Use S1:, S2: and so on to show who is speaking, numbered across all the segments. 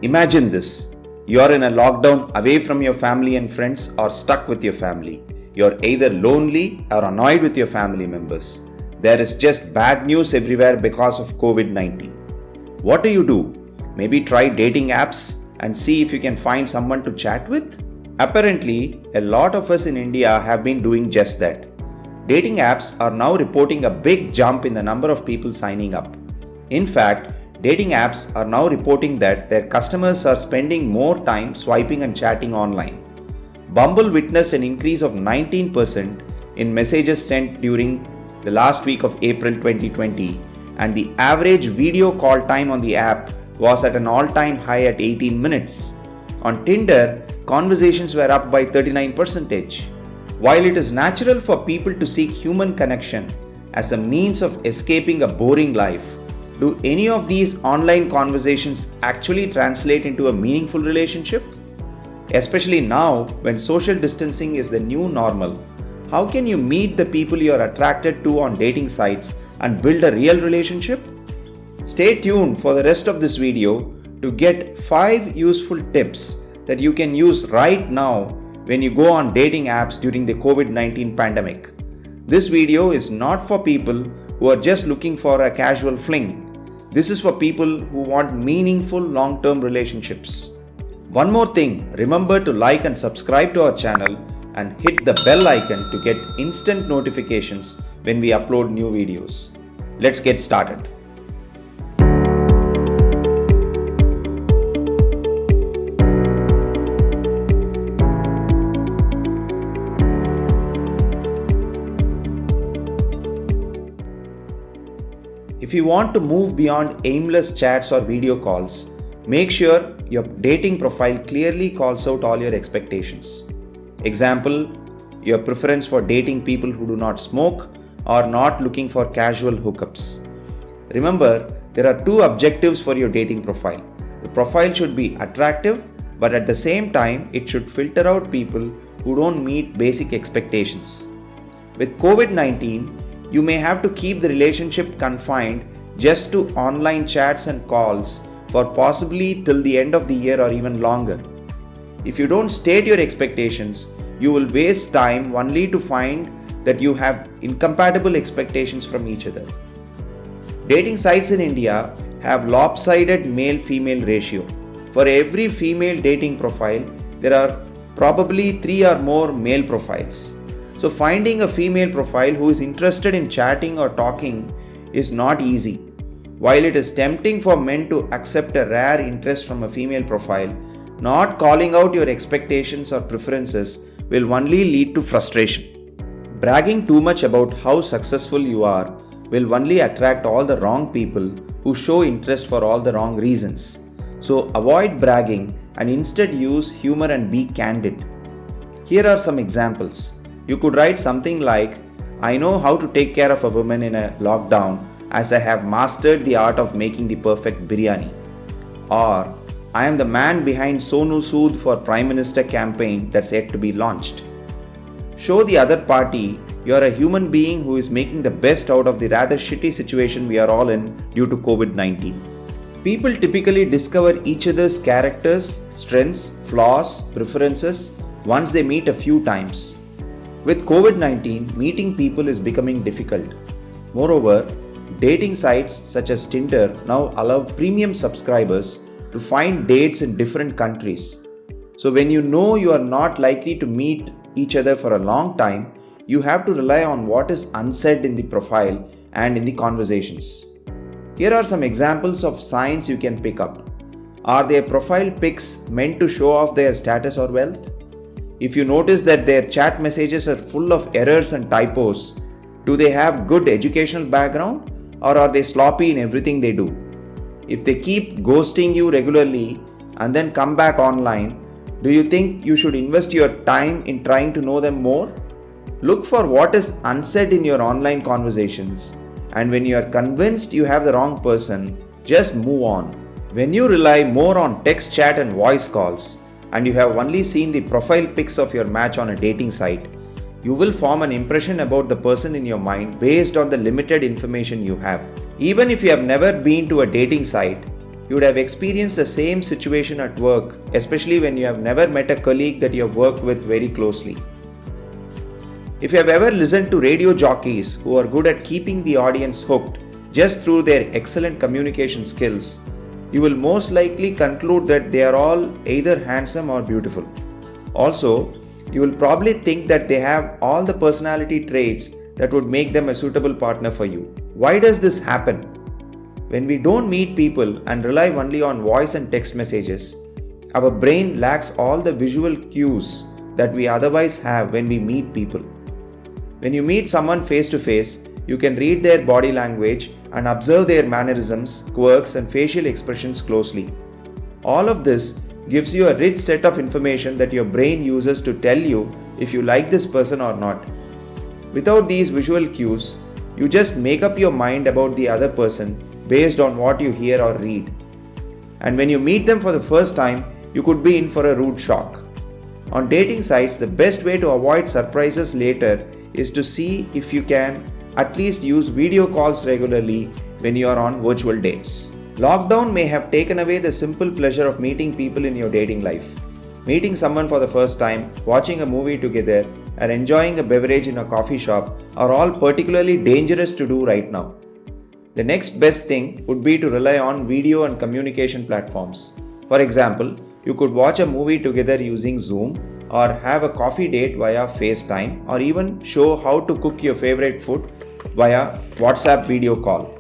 S1: Imagine this. You're in a lockdown away from your family and friends or stuck with your family. You're either lonely or annoyed with your family members. There is just bad news everywhere because of COVID-19. What do? Maybe try dating apps and see if you can find someone to chat with? Apparently, a lot of us in India have been doing just that. Dating apps are now reporting a big jump in the number of people signing up. In fact, dating apps are now reporting that their customers are spending more time swiping and chatting online. Bumble witnessed an increase of 19% in messages sent during the last week of April 2020, and the average video call time on the app was at an all-time high at 18 minutes. On Tinder, conversations were up by 39%. While it is natural for people to seek human connection as a means of escaping a boring life, do any of these online conversations actually translate into a meaningful relationship? Especially now when social distancing is the new normal, how can you meet the people you are attracted to on dating sites and build a real relationship? Stay tuned for the rest of this video to get 5 useful tips that you can use right now when you go on dating apps during the COVID-19 pandemic. This video is not for people who are just looking for a casual fling. This is for people who want meaningful long-term relationships. One more thing, remember to like and subscribe to our channel and hit the bell icon to get instant notifications when we upload new videos. Let's get started. If you want to move beyond aimless chats or video calls, make sure your dating profile clearly calls out all your expectations. Example, your preference for dating people who do not smoke or not looking for casual hookups. Remember, there are 2 objectives for your dating profile. The profile should be attractive, but at the same time, it should filter out people who don't meet basic expectations. With COVID-19, you may have to keep the relationship confined just to online chats and calls for possibly till the end of the year or even longer. If you don't state your expectations, you will waste time only to find that you have incompatible expectations from each other. Dating sites in India have lopsided male-female ratio. For every female dating profile, there are probably 3 or more male profiles. So finding a female profile who is interested in chatting or talking is not easy. While it is tempting for men to accept a rare interest from a female profile, not calling out your expectations or preferences will only lead to frustration. Bragging too much about how successful you are will only attract all the wrong people who show interest for all the wrong reasons. So avoid bragging and instead use humor and be candid. Here are some examples. You could write something like, I know how to take care of a woman in a lockdown as I have mastered the art of making the perfect biryani. Or, I am the man behind Sonu Sood for Prime Minister campaign that's yet to be launched. Show the other party you are a human being who is making the best out of the rather shitty situation we are all in due to COVID-19. People typically discover each other's characters, strengths, flaws, preferences once they meet a few times. With COVID-19, meeting people is becoming difficult. Moreover, dating sites such as Tinder now allow premium subscribers to find dates in different countries. So when you know you are not likely to meet each other for a long time, you have to rely on what is unsaid in the profile and in the conversations. Here are some examples of signs you can pick up. Are their profile pics meant to show off their status or wealth? If you notice that their chat messages are full of errors and typos, do they have good educational background or are they sloppy in everything they do? If they keep ghosting you regularly and then come back online, do you think you should invest your time in trying to know them more? Look for what is unsaid in your online conversations, and when you are convinced you have the wrong person, just move on. When you rely more on text chat and voice calls, and you have only seen the profile pics of your match on a dating site, you will form an impression about the person in your mind based on the limited information you have. Even if you have never been to a dating site, you would have experienced the same situation at work, especially when you have never met a colleague that you have worked with very closely. If you have ever listened to radio jockeys who are good at keeping the audience hooked just through their excellent communication skills, you will most likely conclude that they are all either handsome or beautiful. Also, you will probably think that they have all the personality traits that would make them a suitable partner for you. Why does this happen? When we don't meet people and rely only on voice and text messages, our brain lacks all the visual cues that we otherwise have when we meet people. When you meet someone face to face, you can read their body language and observe their mannerisms, quirks, and facial expressions closely. All of this gives you a rich set of information that your brain uses to tell you if you like this person or not. Without these visual cues, you just make up your mind about the other person based on what you hear or read. And when you meet them for the first time, you could be in for a rude shock. On dating sites, the best way to avoid surprises later is to see if you can at least use video calls regularly when you are on virtual dates. Lockdown may have taken away the simple pleasure of meeting people in your dating life. Meeting someone for the first time, watching a movie together, and enjoying a beverage in a coffee shop are all particularly dangerous to do right now. The next best thing would be to rely on video and communication platforms. For example, you could watch a movie together using Zoom, or have a coffee date via FaceTime, or even show how to cook your favorite food via WhatsApp video call.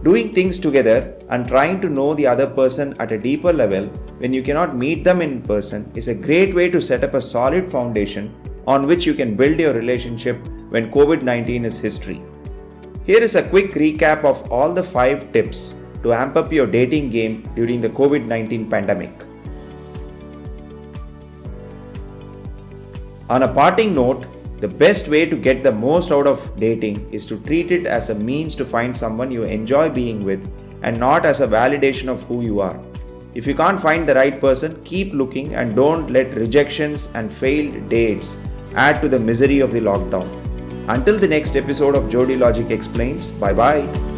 S1: Doing things together and trying to know the other person at a deeper level when you cannot meet them in person is a great way to set up a solid foundation on which you can build your relationship when COVID-19 is history. Here is a quick recap of all the 5 tips to amp up your dating game during the COVID-19 pandemic. On a parting note, the best way to get the most out of dating is to treat it as a means to find someone you enjoy being with and not as a validation of who you are. If you can't find the right person, keep looking and don't let rejections and failed dates add to the misery of the lockdown. Until the next episode of Jodi Logik Explains, bye bye.